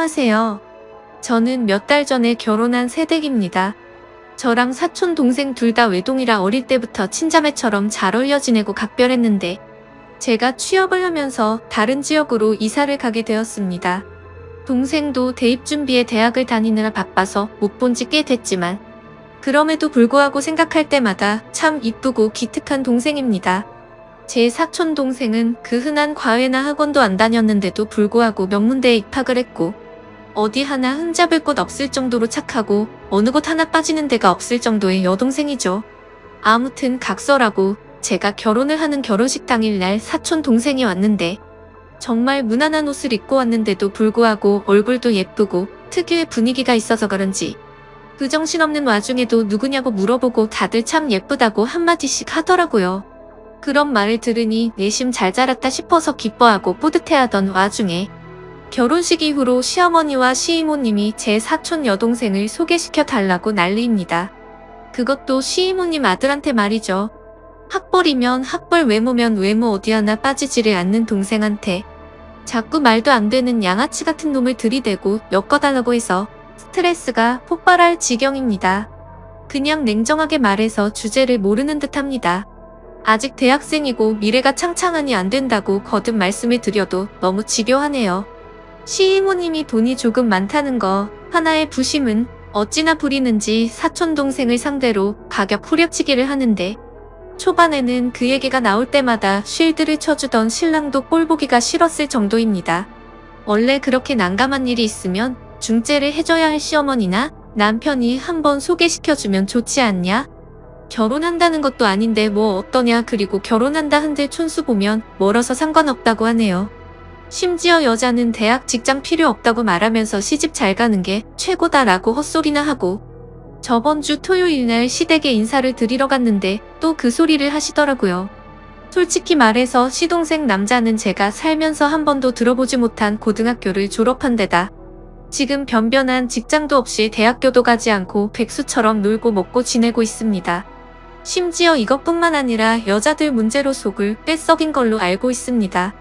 안녕하세요. 저는 몇 달 전에 결혼한 새댁입니다. 저랑 사촌 동생 둘 다 외동이라 어릴 때부터 친자매처럼 잘 어울려 지내고 각별했는데 제가 취업을 하면서 다른 지역으로 이사를 가게 되었습니다. 동생도 대입 준비에 대학을 다니느라 바빠서 못 본 지 꽤 됐지만 그럼에도 불구하고 생각할 때마다 참 이쁘고 기특한 동생입니다. 제 사촌 동생은 그 흔한 과외나 학원도 안 다녔는데도 불구하고 명문대에 입학을 했고 어디 하나 흠잡을 곳 없을 정도로 착하고 어느 곳 하나 빠지는 데가 없을 정도의 여동생이죠. 아무튼 각설하고 제가 결혼을 하는 결혼식 당일날 사촌 동생이 왔는데 정말 무난한 옷을 입고 왔는데도 불구하고 얼굴도 예쁘고 특유의 분위기가 있어서 그런지 그 정신없는 와중에도 누구냐고 물어보고 다들 참 예쁘다고 한마디씩 하더라고요. 그런 말을 들으니 내심 잘 자랐다 싶어서 기뻐하고 뿌듯해하던 와중에 결혼식 이후로 시어머니와 시이모님이 제 사촌 여동생을 소개시켜 달라고 난리입니다. 그것도 시이모님 아들한테 말이죠. 학벌이면 학벌, 외모면 외모 어디 하나 빠지지를 않는 동생한테 자꾸 말도 안 되는 양아치 같은 놈을 들이대고 엮어달라고 해서 스트레스가 폭발할 지경입니다. 그냥 냉정하게 말해서 주제를 모르는 듯합니다. 아직 대학생이고 미래가 창창하니 안 된다고 거듭 말씀을 드려도 너무 집요하네요. 시이모님이 돈이 조금 많다는 거 하나의 부심은 어찌나 부리는지 사촌 동생을 상대로 가격 후려치기를 하는데 초반에는 그 얘기가 나올 때마다 쉴드를 쳐주던 신랑도 꼴보기가 싫었을 정도입니다. 원래 그렇게 난감한 일이 있으면 중재를 해줘야 할 시어머니나 남편이 한번 소개시켜주면 좋지 않냐? 결혼한다는 것도 아닌데 뭐 어떠냐. 그리고 결혼한다 한들 촌수 보면 멀어서 상관없다고 하네요. 심지어 여자는 대학 직장 필요 없다고 말하면서 시집 잘 가는 게 최고다라고 헛소리나 하고 저번 주 토요일날 시댁에 인사를 드리러 갔는데 또 그 소리를 하시더라고요. 솔직히 말해서 시동생 남자는 제가 살면서 한 번도 들어보지 못한 고등학교를 졸업한 데다 지금 변변한 직장도 없이 대학교도 가지 않고 백수처럼 놀고 먹고 지내고 있습니다. 심지어 이것뿐만 아니라 여자들 문제로 속을 빼썩인 걸로 알고 있습니다.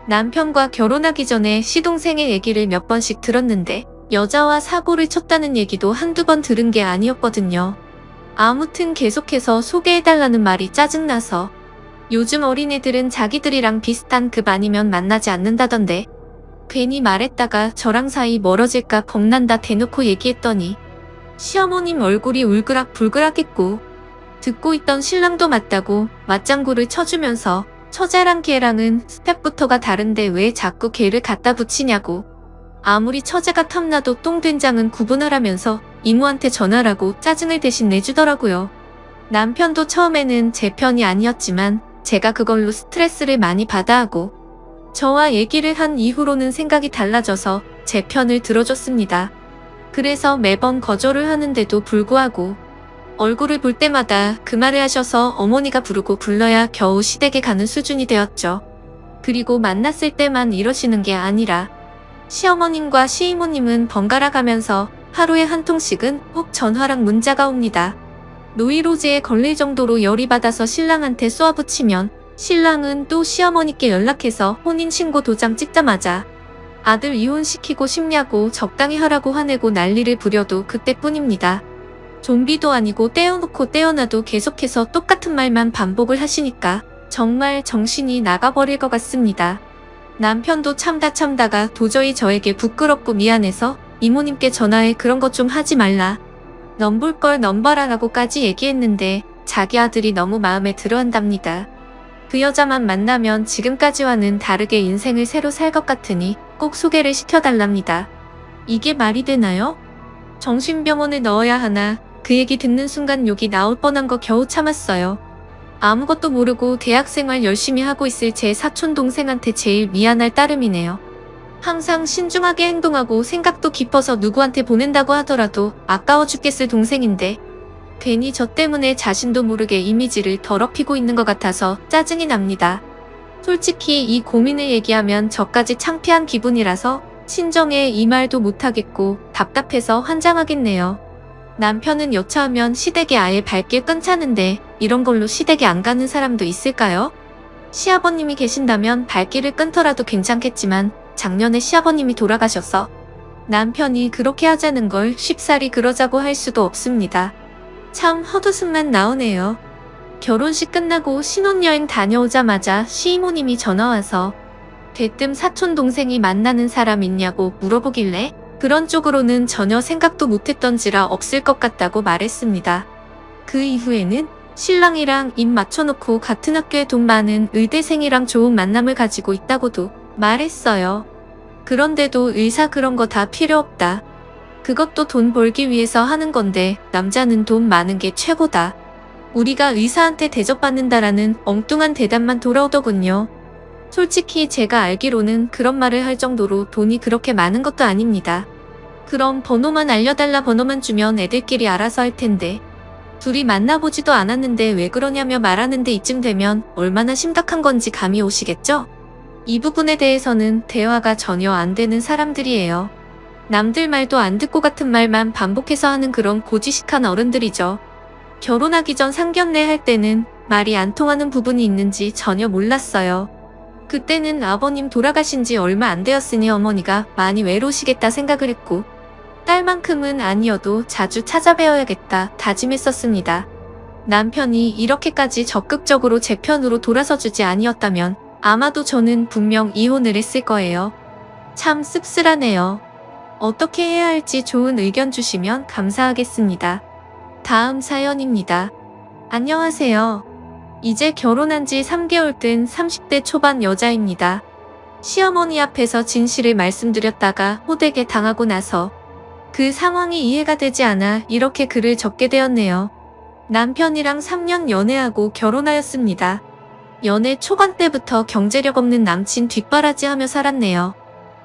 남편과 결혼하기 전에 시동생의 얘기를 몇 번씩 들었는데 여자와 사고를 쳤다는 얘기도 한두 번 들은 게 아니었거든요. 아무튼 계속해서 소개해달라는 말이 짜증나서 요즘 어린애들은 자기들이랑 비슷한 급 아니면 만나지 않는다던데 괜히 말했다가 저랑 사이 멀어질까 겁난다 대놓고 얘기했더니 시어머님 얼굴이 울그락불그락했고 듣고 있던 신랑도 맞다고 맞장구를 쳐주면서 처제랑 걔랑은 스펙부터가 다른데 왜 자꾸 걔를 갖다 붙이냐고 아무리 처제가 탐나도 똥된장은 구분하라면서 이모한테 전화라고 짜증을 대신 내주더라고요. 남편도 처음에는 제 편이 아니었지만 제가 그걸로 스트레스를 많이 받아 하고 저와 얘기를 한 이후로는 생각이 달라져서 제 편을 들어줬습니다. 그래서 매번 거절을 하는데도 불구하고 얼굴을 볼 때마다 그 말을 하셔서 어머니가 부르고 불러야 겨우 시댁에 가는 수준이 되었죠. 그리고 만났을 때만 이러시는 게 아니라 시어머님과 시이모님은 번갈아 가면서 하루에 한 통씩은 꼭 전화랑 문자가 옵니다. 노이로제에 걸릴 정도로 열이 받아서 신랑한테 쏘아붙이면 신랑은 또 시어머니께 연락해서 혼인신고 도장 찍자마자 아들 이혼시키고 싶냐고 적당히 하라고 화내고 난리를 부려도 그때뿐입니다. 좀비도 아니고 떼어놓고 떼어놔도 계속해서 똑같은 말만 반복을 하시니까 정말 정신이 나가버릴 것 같습니다. 남편도 참다가 도저히 저에게 부끄럽고 미안해서 이모님께 전화해 그런 것 좀 하지 말라. 넘볼 걸 넘봐라라고까지 얘기했는데 자기 아들이 너무 마음에 들어한답니다. 그 여자만 만나면 지금까지와는 다르게 인생을 새로 살 것 같으니 꼭 소개를 시켜달랍니다. 이게 말이 되나요? 정신병원에 넣어야 하나. 그 얘기 듣는 순간 욕이 나올 뻔한 거 겨우 참았어요. 아무것도 모르고 대학생활 열심히 하고 있을 제 사촌 동생한테 제일 미안할 따름이네요. 항상 신중하게 행동하고 생각도 깊어서 누구한테 보낸다고 하더라도 아까워 죽겠을 동생인데 괜히 저 때문에 자신도 모르게 이미지를 더럽히고 있는 것 같아서 짜증이 납니다. 솔직히 이 고민을 얘기하면 저까지 창피한 기분이라서 친정에 이 말도 못하겠고 답답해서 환장하겠네요. 남편은 여차하면 시댁에 아예 발길 끊자는데 이런 걸로 시댁에 안 가는 사람도 있을까요? 시아버님이 계신다면 발길을 끊더라도 괜찮겠지만 작년에 시아버님이 돌아가셔서 남편이 그렇게 하자는 걸 쉽사리 그러자고 할 수도 없습니다. 참 헛웃음만 나오네요. 결혼식 끝나고 신혼여행 다녀오자마자 시이모님이 전화와서 대뜸 사촌 동생이 만나는 사람 있냐고 물어보길래 그런 쪽으로는 전혀 생각도 못했던지라 없을 것 같다고 말했습니다. 그 이후에는 신랑이랑 입 맞춰놓고 같은 학교에 돈 많은 의대생이랑 좋은 만남을 가지고 있다고도 말했어요. 그런데도 의사 그런 거 다 필요 없다. 그것도 돈 벌기 위해서 하는 건데 남자는 돈 많은 게 최고다. 우리가 의사한테 대접받는다라는 엉뚱한 대답만 돌아오더군요. 솔직히 제가 알기로는 그런 말을 할 정도로 돈이 그렇게 많은 것도 아닙니다. 그럼 번호만 알려달라 번호만 주면 애들끼리 알아서 할 텐데. 둘이 만나보지도 않았는데 왜 그러냐며 말하는데 이쯤 되면 얼마나 심각한 건지 감이 오시겠죠? 이 부분에 대해서는 대화가 전혀 안 되는 사람들이에요. 남들 말도 안 듣고 같은 말만 반복해서 하는 그런 고지식한 어른들이죠. 결혼하기 전 상견례 할 때는 말이 안 통하는 부분이 있는지 전혀 몰랐어요. 그때는 아버님 돌아가신 지 얼마 안 되었으니 어머니가 많이 외로우시겠다 생각을 했고 딸만큼은 아니어도 자주 찾아뵈어야겠다 다짐했었습니다. 남편이 이렇게까지 적극적으로 제 편으로 돌아서 주지 아니었다면 아마도 저는 분명 이혼을 했을 거예요. 참 씁쓸하네요. 어떻게 해야 할지 좋은 의견 주시면 감사하겠습니다. 다음 사연입니다. 안녕하세요. 이제 결혼한 지 3개월 된 30대 초반 여자입니다. 시어머니 앞에서 진실을 말씀드렸다가 호되게 당하고 나서 그 상황이 이해가 되지 않아 이렇게 글을 적게 되었네요. 남편이랑 3년 연애하고 결혼하였습니다. 연애 초반 때부터 경제력 없는 남친 뒷바라지하며 살았네요.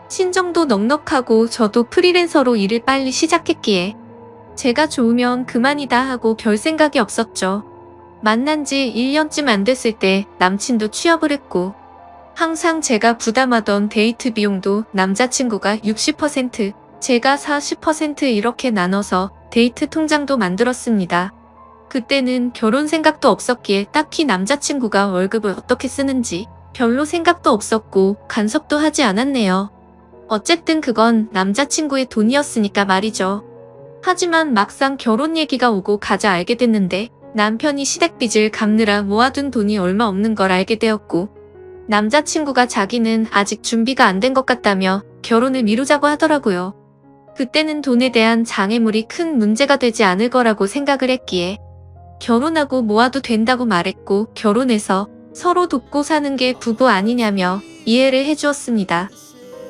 신정도 넉넉하고 저도 프리랜서로 일을 빨리 시작했기에 제가 좋으면 그만이다 하고 별 생각이 없었죠. 만난 지 1년쯤 안 됐을 때 남친도 취업을 했고 항상 제가 부담하던 데이트 비용도 남자친구가 60%, 제가 40% 이렇게 나눠서 데이트 통장도 만들었습니다. 그때는 결혼 생각도 없었기에 딱히 남자친구가 월급을 어떻게 쓰는지 별로 생각도 없었고 간섭도 하지 않았네요. 어쨌든 그건 남자친구의 돈이었으니까 말이죠. 하지만 막상 결혼 얘기가 오고 가자 알게 됐는데 남편이 시댁빚을 갚느라 모아둔 돈이 얼마 없는 걸 알게 되었고 남자친구가 자기는 아직 준비가 안 된 것 같다며 결혼을 미루자고 하더라고요. 그때는 돈에 대한 장애물이 큰 문제가 되지 않을 거라고 생각을 했기에 결혼하고 모아도 된다고 말했고 결혼해서 서로 돕고 사는 게 부부 아니냐며 이해를 해주었습니다.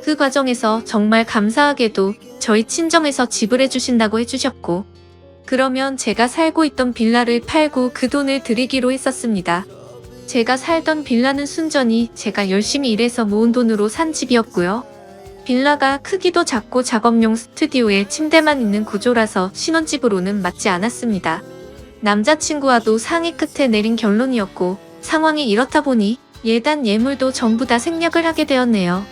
그 과정에서 정말 감사하게도 저희 친정에서 지불해 주신다고 해주셨고 그러면 제가 살고 있던 빌라를 팔고 그 돈을 드리기로 했었습니다. 제가 살던 빌라는 순전히 제가 열심히 일해서 모은 돈으로 산 집이었고요. 빌라가 크기도 작고 작업용 스튜디오에 침대만 있는 구조라서 신혼집으로는 맞지 않았습니다. 남자친구와도 상의 끝에 내린 결론이었고 상황이 이렇다 보니 예단 예물도 전부 다 생략을 하게 되었네요.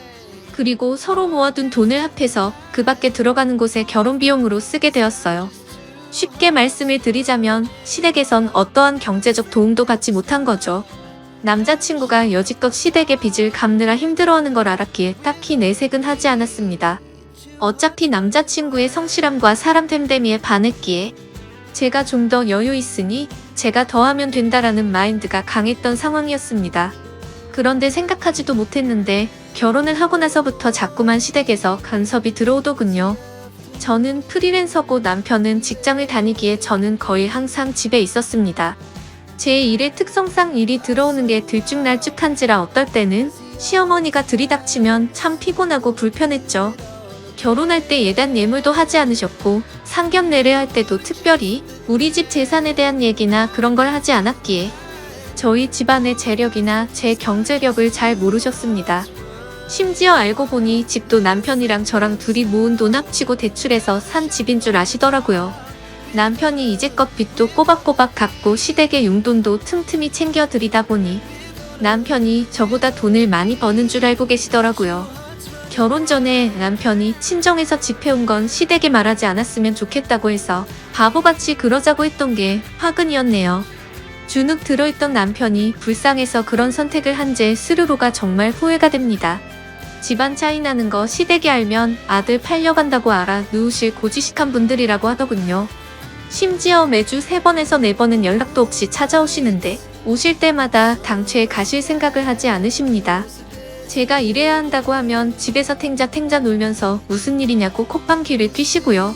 그리고 서로 모아둔 돈을 합해서 그 밖에 들어가는 곳에 결혼 비용으로 쓰게 되었어요. 쉽게 말씀을 드리자면 시댁에선 어떠한 경제적 도움도 받지 못한 거죠. 남자친구가 여지껏 시댁의 빚을 갚느라 힘들어하는 걸 알았기에 딱히 내색은 하지 않았습니다. 어차피 남자친구의 성실함과 사람 됨됨이에 반했기에 제가 좀 더 여유 있으니 제가 더 하면 된다라는 마인드가 강했던 상황이었습니다. 그런데 생각하지도 못했는데 결혼을 하고 나서부터 자꾸만 시댁에서 간섭이 들어오더군요. 저는 프리랜서고 남편은 직장을 다니기에 저는 거의 항상 집에 있었습니다. 제 일의 특성상 일이 들어오는 게 들쭉날쭉한지라 어떨 때는 시어머니가 들이닥치면 참 피곤하고 불편했죠. 결혼할 때 예단 예물도 하지 않으셨고 상견례를 할 때도 특별히 우리 집 재산에 대한 얘기나 그런 걸 하지 않았기에 저희 집안의 재력이나 제 경제력을 잘 모르셨습니다. 심지어 알고 보니 집도 남편이랑 저랑 둘이 모은 돈 합치고 대출해서 산 집인 줄 아시더라고요. 남편이 이제껏 빚도 꼬박꼬박 갚고 시댁의 용돈도 틈틈이 챙겨드리다 보니 남편이 저보다 돈을 많이 버는 줄 알고 계시더라고요. 결혼 전에 남편이 친정에서 집 해온 건 시댁에 말하지 않았으면 좋겠다고 해서 바보같이 그러자고 했던 게 화근이었네요. 주눅 들어있던 남편이 불쌍해서 그런 선택을 한 제 스스로가 정말 후회가 됩니다. 집안 차이 나는 거 시댁이 알면 아들 팔려간다고 알아 누우실 고지식한 분들이라고 하더군요. 심지어 매주 3번에서 4번은 연락도 없이 찾아오시는데 오실 때마다 당최 가실 생각을 하지 않으십니다. 제가 일해야 한다고 하면 집에서 탱자 놀면서 무슨 일이냐고 콧방귀를 뀌시고요.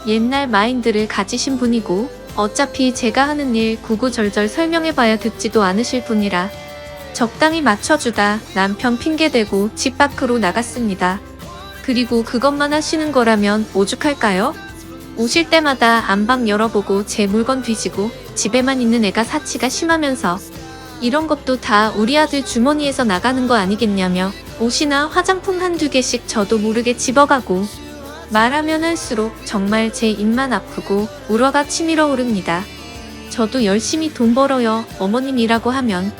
옛날 마인드를 가지신 분이고 어차피 제가 하는 일 구구절절 설명해봐야 듣지도 않으실 분이라 적당히 맞춰주다 남편 핑계대고 집 밖으로 나갔습니다. 그리고 그것만 하시는 거라면 오죽할까요? 오실 때마다 안방 열어보고 제 물건 뒤지고 집에만 있는 애가 사치가 심하면서 이런 것도 다 우리 아들 주머니에서 나가는 거 아니겠냐며 옷이나 화장품 한두 개씩 저도 모르게 집어가고 말하면 할수록 정말 제 입만 아프고 우러가 치밀어 오릅니다. 저도 열심히 돈 벌어요 어머님이라고 하면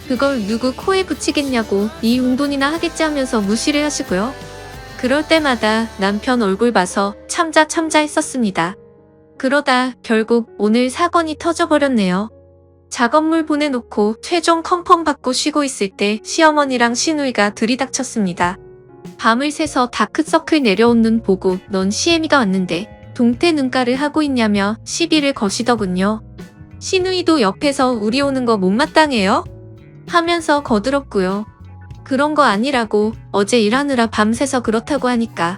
그걸 누구 코에 붙이겠냐고 이 용돈이나 하겠지 하면서 무시를 하시고요. 그럴 때마다 남편 얼굴 봐서 참자 했었습니다. 그러다 결국 오늘 사건이 터져버렸네요. 작업물 보내놓고 최종 컨펌 받고 쉬고 있을 때 시어머니랑 시누이가 들이닥쳤습니다. 밤을 새서 다크서클 내려온 눈 보고 넌 시애미가 왔는데 동태 눈가를 하고 있냐며 시비를 거시더군요. 시누이도 옆에서 우리 오는 거 못마땅해요? 하면서 거들었고요. 그런 거 아니라고 어제 일하느라 밤새서 그렇다고 하니까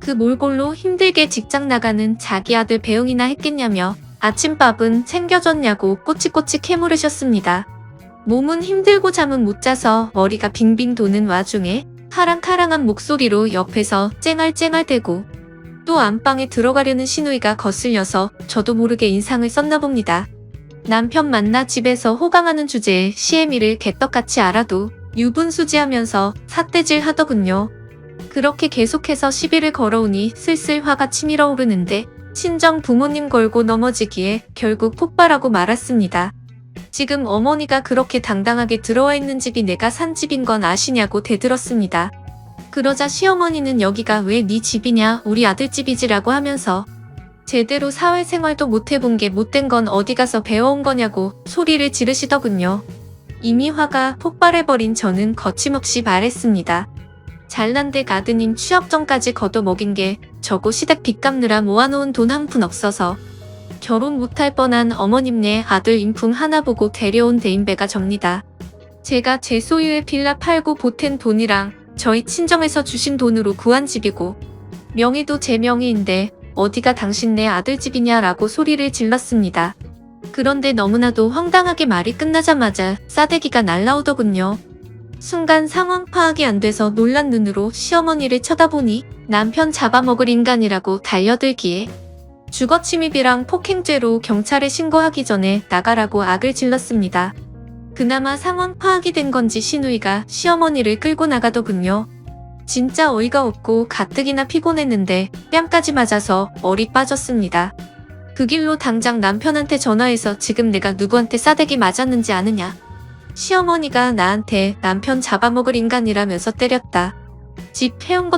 그 몰골로 힘들게 직장 나가는 자기 아들 배웅이나 했겠냐며 아침밥은 챙겨줬냐고 꼬치꼬치 캐물으셨습니다. 몸은 힘들고 잠은 못 자서 머리가 빙빙 도는 와중에 카랑카랑한 목소리로 옆에서 쨍알쨍알대고 또 안방에 들어가려는 시누이가 거슬려서 저도 모르게 인상을 썼나 봅니다. 남편 만나 집에서 호강하는 주제에 시애미를 개떡같이 알아도 유분수지하면서 삿대질 하더군요. 그렇게 계속해서 시비를 걸어오니 슬슬 화가 치밀어 오르는데 친정 부모님 걸고 넘어지기에 결국 폭발하고 말았습니다. 지금 어머니가 그렇게 당당하게 들어와 있는 집이 내가 산 집인 건 아시냐고 대들었습니다. 그러자 시어머니는 여기가 왜 네 집이냐 우리 아들 집이지라고 하면서 제대로 사회생활도 못 해본 게 못된 건 어디 가서 배워온 거냐고 소리를 지르시더군요. 이미 화가 폭발해버린 저는 거침없이 말했습니다. 잘난 데 아드님 취업 전까지 걷어먹인 게 저고 시댁 빚 갚느라 모아놓은 돈 한 푼 없어서 결혼 못할 뻔한 어머님네 아들 인품 하나 보고 데려온 대인배가 접니다. 제가 제 소유의 빌라 팔고 보탠 돈이랑 저희 친정에서 주신 돈으로 구한 집이고 명의도 제 명의인데 어디가 당신네 아들 집이냐라고 소리를 질렀습니다. 그런데 너무나도 황당하게 말이 끝나자마자 싸대기가 날라오더군요. 순간 상황 파악이 안 돼서 놀란 눈으로 시어머니를 쳐다보니 남편 잡아먹을 인간이라고 달려들기에 주거침입이랑 폭행죄로 경찰에 신고하기 전에 나가라고 악을 질렀습니다. 그나마 상황 파악이 된 건지 시누이가 시어머니를 끌고 나가더군요. 진짜 어이가 없고 가뜩이나 피곤했는데 뺨까지 맞아서 얼이 빠졌습니다. 그 길로 당장 남편한테 전화해서 지금 내가 누구한테 싸대기 맞았는지 아느냐. 시어머니가 나한테 남편 잡아먹을 인간이라면서 때렸다. 집 해온 것